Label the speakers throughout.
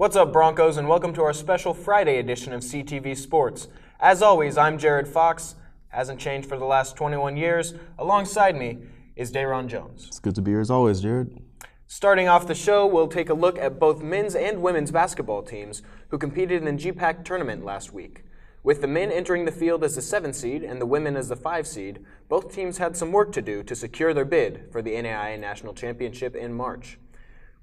Speaker 1: What's up, Broncos, and welcome to our special Friday edition of CTV Sports. As always, I'm Jerod Fox. Hasn't changed for the last 21 years. Alongside me is DaeRon Jones.
Speaker 2: It's good to be here as always, Jerod.
Speaker 1: Starting off the show, we'll take a look at both men's and women's basketball teams who competed in the GPAC tournament last week. With the men entering the field as the 7 seed and the women as the 5 seed, both teams had some work to do to secure their bid for the NAIA National Championship in March.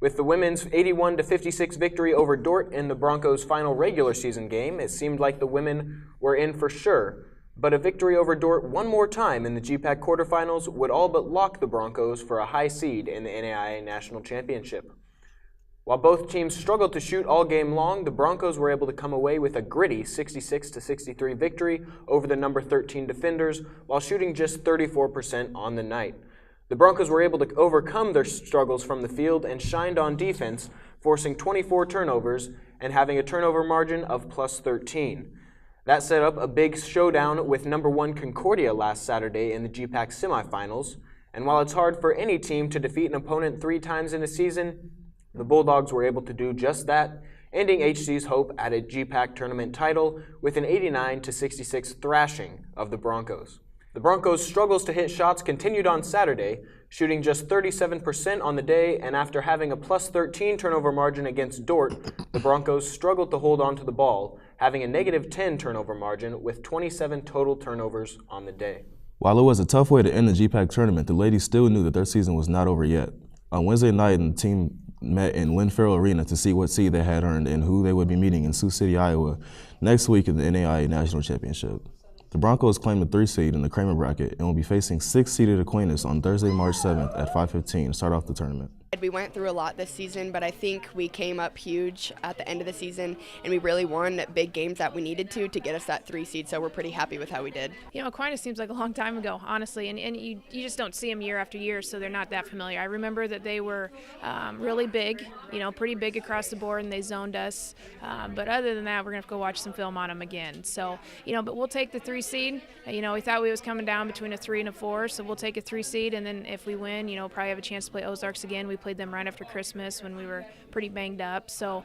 Speaker 1: With the women's 81-56 victory over Dort in the Broncos' final regular season game, it seemed like the women were in for sure. But a victory over Dort one more time in the GPAC quarterfinals would all but lock the Broncos for a high seed in the NAIA National Championship. While both teams struggled to shoot all game long, the Broncos were able to come away with a gritty 66-63 victory over the number 13 defenders while shooting just 34% on the night. The Broncos were able to overcome their struggles from the field and shined on defense, forcing 24 turnovers and having a turnover margin of plus 13. That set up a big showdown with number 1 Concordia last Saturday in the GPAC semifinals. And while it's hard for any team to defeat an opponent 3 times in a season, the Bulldogs were able to do just that, ending HC's hope at a GPAC tournament title with an 89-66 thrashing of the Broncos. The Broncos' struggles to hit shots continued on Saturday, shooting just 37% on the day, and after having a plus 13 turnover margin against Dort, the Broncos struggled to hold on to the ball, having a negative 10 turnover margin with 27 total turnovers on the day.
Speaker 2: While it was a tough way to end the GPAC tournament, the ladies still knew that their season was not over yet. On Wednesday night, the team met in Lynn Farrell Arena to see what seed they had earned and who they would be meeting in Sioux City, Iowa, next week in the NAIA National Championship. The Broncos claim the 3 seed in the Kramer bracket and will be facing 6-seeded Aquinas on Thursday, March 7th at 5:15 to start off the tournament.
Speaker 3: We went through a lot this season, but I think we came up huge at the end of the season, and we really won big games that we needed to get us that 3 seed, so we're pretty happy with how we did.
Speaker 4: You know, Aquinas seems like a long time ago, honestly, and you just don't see them year after year, so they're not that familiar. I remember that they were really big, pretty big across the board, and they zoned us. But other than that, we're going to have to go watch some film on them again. So, but we'll take the 3 seed. We thought we was coming down between a 3 and a 4, so we'll take a 3 seed, and then if we win, probably have a chance to play Ozarks again. We played them right after Christmas when we were pretty banged up. So,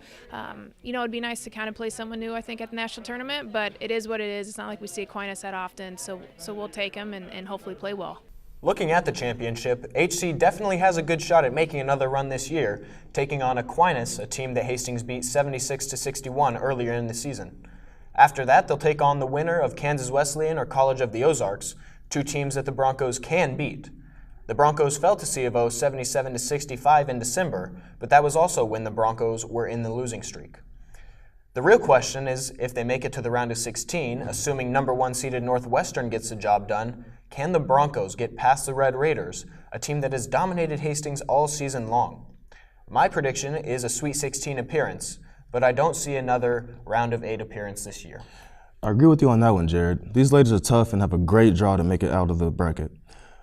Speaker 4: it'd be nice to kind of play someone new, I think, at the national tournament, but it is what it is. It's not like we see Aquinas that often, so we'll take them and hopefully play well.
Speaker 1: Looking at the championship, HC definitely has a good shot at making another run this year, taking on Aquinas, a team that Hastings beat 76-61 earlier in the season. After that, they'll take on the winner of Kansas Wesleyan or College of the Ozarks, 2 teams that the Broncos can beat. The Broncos fell to C of O 77-65 in December, but that was also when the Broncos were in the losing streak. The real question is if they make it to the round of 16, assuming number 1 seeded Northwestern gets the job done, can the Broncos get past the Red Raiders, a team that has dominated Hastings all season long? My prediction is a Sweet 16 appearance, but I don't see another round of 8 appearance this year.
Speaker 2: I agree with you on that one, Jerod. These ladies are tough and have a great draw to make it out of the bracket.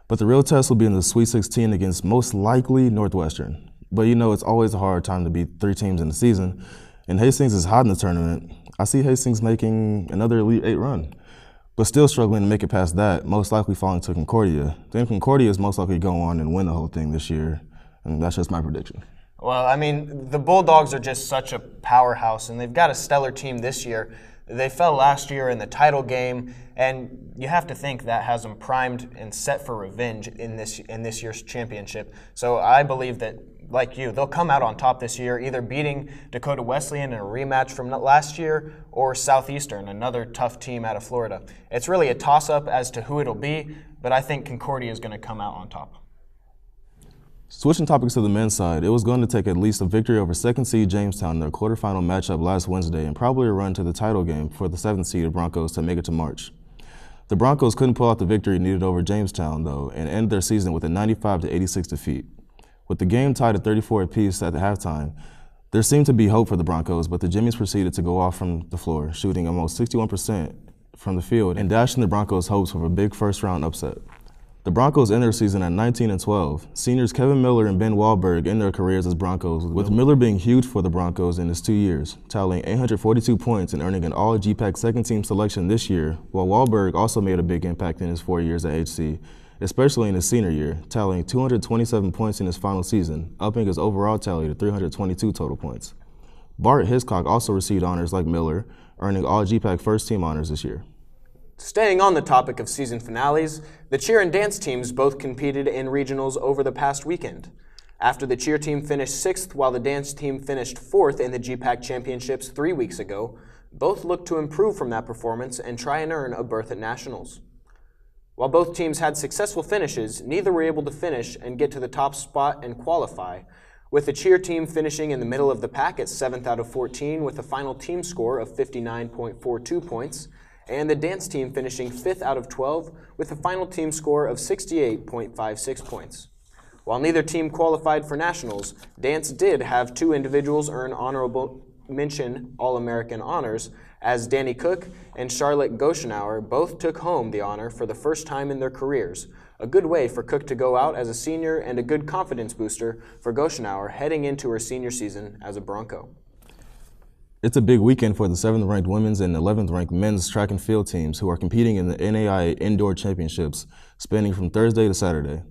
Speaker 2: But the real test will be in the Sweet 16 against most likely Northwestern. But it's always a hard time to beat 3 teams in the season, and Hastings is hot in the tournament. I see Hastings making another Elite 8 run, but still struggling to make it past that, most likely falling to Concordia. Then Concordia is most likely to go on and win the whole thing this year, and that's just my prediction.
Speaker 1: Well, the Bulldogs are just such a powerhouse, and they've got a stellar team this year. They fell last year in the title game, and you have to think that has them primed and set for revenge in this year's championship. So I believe that, like you, they'll come out on top this year, either beating Dakota Wesleyan in a rematch from last year or Southeastern, another tough team out of Florida. It's really a toss-up as to who it'll be, but I think Concordia is going to come out on top.
Speaker 2: Switching topics to the men's side, it was going to take at least a victory over 2nd seed Jamestown in their quarterfinal matchup last Wednesday and probably a run to the title game for the 7th seed Broncos to make it to March. The Broncos couldn't pull out the victory needed over Jamestown, though, and ended their season with a 95-86 defeat. With the game tied at 34 apiece at the halftime, there seemed to be hope for the Broncos, but the Jimmies proceeded to go off from the floor, shooting almost 61% from the field and dashing the Broncos' hopes for a big first-round upset. The Broncos end their season at 19-12. Seniors Kevin Miller and Ben Wahlberg end their careers as Broncos, with Miller being huge for the Broncos in his 2 years, tallying 842 points and earning an All-GPAC second-team selection this year, while Wahlberg also made a big impact in his 4 years at HC, especially in his senior year, tallying 227 points in his final season, upping his overall tally to 322 total points. Bart Hiscock also received honors like Miller, earning all GPAC first team honors this year.
Speaker 1: Staying on the topic of season finales, the cheer and dance teams both competed in regionals over the past weekend. After the cheer team finished 6th while the dance team finished 4th in the GPAC championships 3 weeks ago, both looked to improve from that performance and try and earn a berth at nationals. While both teams had successful finishes, neither were able to finish and get to the top spot and qualify, with the cheer team finishing in the middle of the pack at 7th out of 14 with a final team score of 59.42 points, and the dance team finishing 5th out of 12 with a final team score of 68.56 points. While neither team qualified for nationals, dance did have 2 individuals earn honorable mention All-American honors, as Danny Cook and Charlotte Goshenauer both took home the honor for the first time in their careers, a good way for Cook to go out as a senior and a good confidence booster for Goshenauer heading into her senior season as a Bronco.
Speaker 2: It's a big weekend for the 7th-ranked women's and 11th-ranked men's track and field teams who are competing in the NAIA Indoor Championships, spanning from Thursday to Saturday.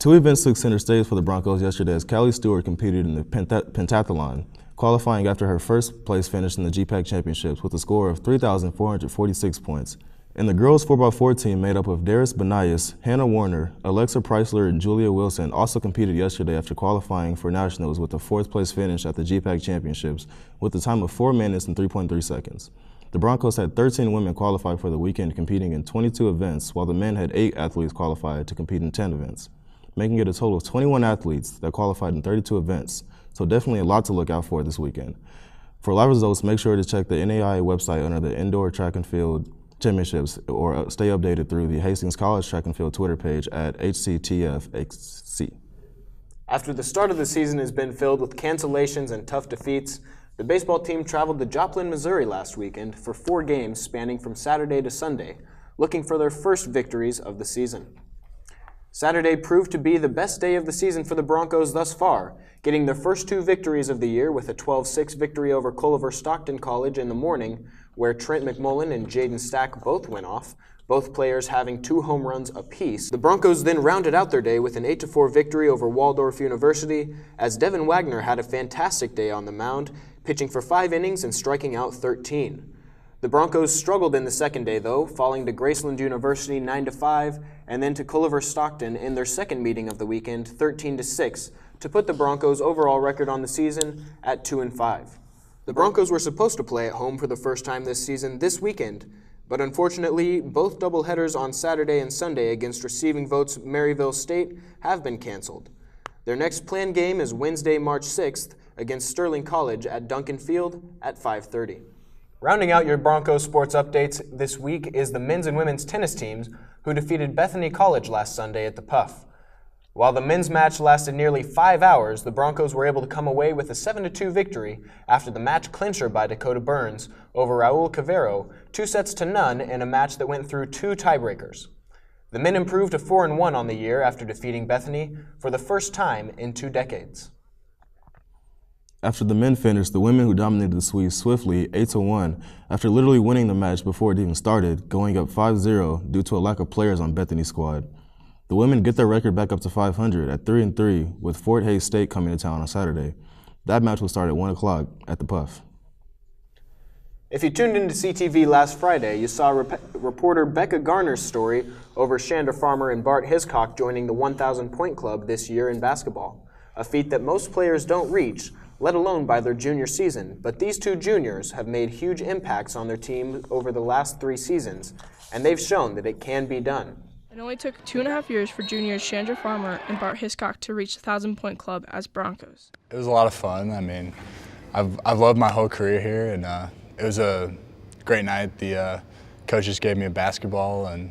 Speaker 2: 2 events took center stage for the Broncos yesterday as Callie Stewart competed in the pentathlon, qualifying after her first-place finish in the GPAC Championships with a score of 3,446 points. And the girls 4x4 team made up of Darius Benayas, Hannah Warner, Alexa Preisler, and Julia Wilson also competed yesterday after qualifying for nationals with a 4th-place finish at the GPAC Championships with a time of 4 minutes and 3.3 seconds. The Broncos had 13 women qualify for the weekend competing in 22 events, while the men had 8 athletes qualified to compete in 10 events, making it a total of 21 athletes that qualified in 32 events, so definitely a lot to look out for this weekend. For live results, make sure to check the NAIA website under the Indoor Track and Field Championships or stay updated through the Hastings College Track and Field Twitter page at HCTFHC.
Speaker 1: After the start of the season has been filled with cancellations and tough defeats, the baseball team traveled to Joplin, Missouri last weekend for 4 games spanning from Saturday to Sunday, looking for their first victories of the season. Saturday proved to be the best day of the season for the Broncos thus far, getting their first 2 victories of the year with a 12-6 victory over Culver Stockton College in the morning, where Trent McMullen and Jaden Stack both went off, both players having 2 home runs apiece. The Broncos then rounded out their day with an 8-4 victory over Waldorf University, as Devin Wagner had a fantastic day on the mound, pitching for 5 innings and striking out 13. The Broncos struggled in the second day, though, falling to Graceland University 9-5, and then to Culver Stockton in their second meeting of the weekend, 13-6, to put the Broncos' overall record on the season at 2-5. The Broncos were supposed to play at home for the first time this season this weekend, but unfortunately, both doubleheaders on Saturday and Sunday against receiving votes Maryville State have been canceled. Their next planned game is Wednesday, March 6th against Sterling College at Duncan Field at 5:30. Rounding out your Broncos sports updates this week is the men's and women's tennis teams who defeated Bethany College last Sunday at the Puff. While the men's match lasted nearly 5 hours, the Broncos were able to come away with a 7-2 victory after the match clincher by Dakota Burns over Raul Cavero, 2-0 in a match that went through 2 tiebreakers. The men improved to 4-1 on the year after defeating Bethany for the first time in 2 decades.
Speaker 2: After the men finished, the women who dominated the Swedes swiftly 8-1 after literally winning the match before it even started, going up 5-0 due to a lack of players on Bethany's squad. The women get their record back up to 500 at 3-3 with Fort Hays State coming to town on Saturday. That match will start at 1 o'clock at the Puff.
Speaker 1: If you tuned into CTV last Friday, you saw reporter Becca Garner's story over Shander Farmer and Bart Hiscock joining the 1,000-point club this year in basketball, a feat that most players don't reach, let alone by their junior season. But these 2 juniors have made huge impacts on their team over the last 3 seasons, and they've shown that it can be done.
Speaker 5: It only took 2.5 years for juniors Shander Farmer and Bart Hiscock to reach the 1,000-point club as Broncos.
Speaker 6: It was a lot of fun. I mean, I've loved my whole career here, and it was a great night. The coaches gave me a basketball and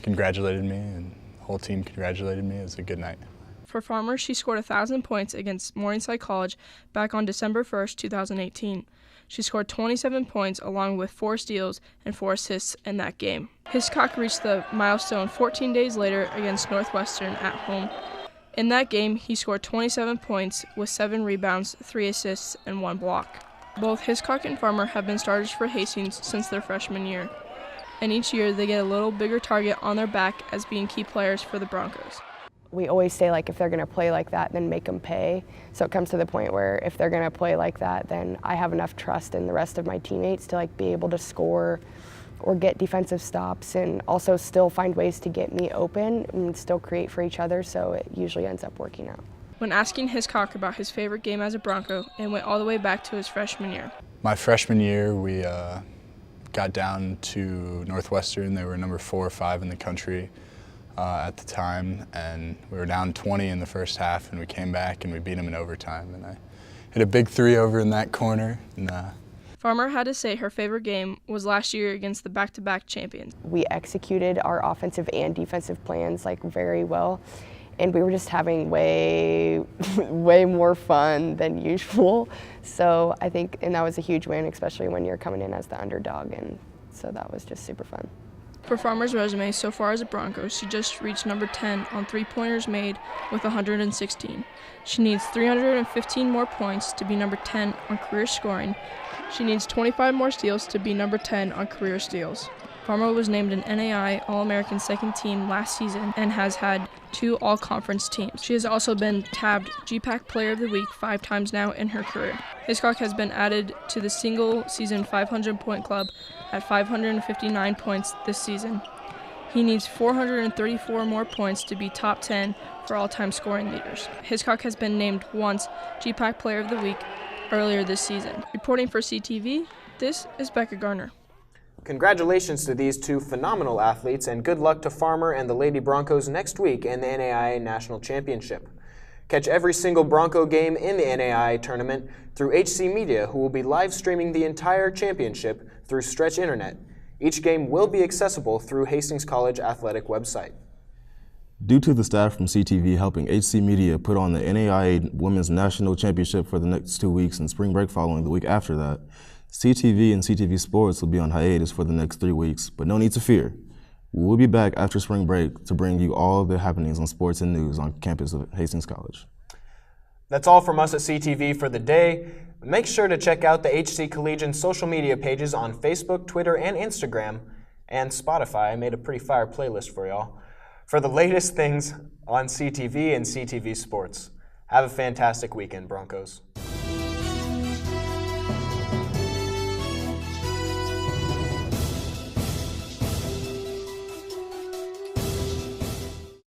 Speaker 6: congratulated me, and the whole team congratulated me. It was a good night.
Speaker 5: For Farmer, she scored 1,000 points against Morningside College back on December 1st, 2018. She scored 27 points along with 4 steals and 4 assists in that game. Hiscock reached the milestone 14 days later against Northwestern at home. In that game, he scored 27 points with 7 rebounds, 3 assists, and 1 block. Both Hiscock and Farmer have been starters for Hastings since their freshman year, and each year they get a little bigger target on their back as being key players for the Broncos.
Speaker 3: we always say, like, if they're going to play like that, then make them pay. So it comes to the point where if they're going to play like that, then I have enough trust in the rest of my teammates to, like, be able to score or get defensive stops and also still find ways to get me open and still create for each other, so it usually ends up working out.
Speaker 5: When asking Hiscock about his favorite game as a Bronco, it went all the way back to his freshman year.
Speaker 6: My freshman year, we got down to Northwestern. They were number 4 or 5 in the country at the time, and we were down 20 in the first half, and we came back and we beat them in overtime. And I hit a big 3 over in that corner. And,
Speaker 5: Farmer had to say her favorite game was last year against the back-to-back champions.
Speaker 3: We executed our offensive and defensive plans, like, very well, and we were just having way more fun than usual. So I think, and that was a huge win, especially when you're coming in as the underdog, and so that was just super fun.
Speaker 5: For Farmer's resume so far as a Bronco, she just reached number 10 on three-pointers made with 116. She needs 315 more points to be number 10 on career scoring. She needs 25 more steals to be number 10 on career steals. Farmer was named an NAIA All-American second team last season and has had 2 all-conference teams. She has also been tabbed GPAC Player of the Week 5 times now in her career. Hiscock has been added to the single-season 500-point club at 559 points this season. He needs 434 more points to be top 10 for all-time scoring leaders. Hiscock has been named once GPAC Player of the Week earlier this season. Reporting for CTV, this is Becca Garner.
Speaker 1: Congratulations to these 2 phenomenal athletes, and good luck to Farmer and the Lady Broncos next week in the NAIA National Championship. Catch every single Bronco game in the NAIA tournament through HC Media, who will be live streaming the entire championship through Stretch Internet. Each game will be accessible through Hastings College Athletic website.
Speaker 2: Due to the staff from CTV helping HC Media put on the NAIA Women's National Championship for the next 2 weeks and spring break following the week after that, CTV and CTV Sports will be on hiatus for the next 3 weeks, but no need to fear. We'll be back after spring break to bring you all of the happenings on sports and news on campus of Hastings College. That's all from us at CTV for the day. Make sure to check out the HC Collegian social media pages on Facebook, Twitter, and Instagram, and Spotify. I made a pretty fire playlist for y'all for the latest things on CTV and CTV Sports. Have a fantastic weekend, Broncos.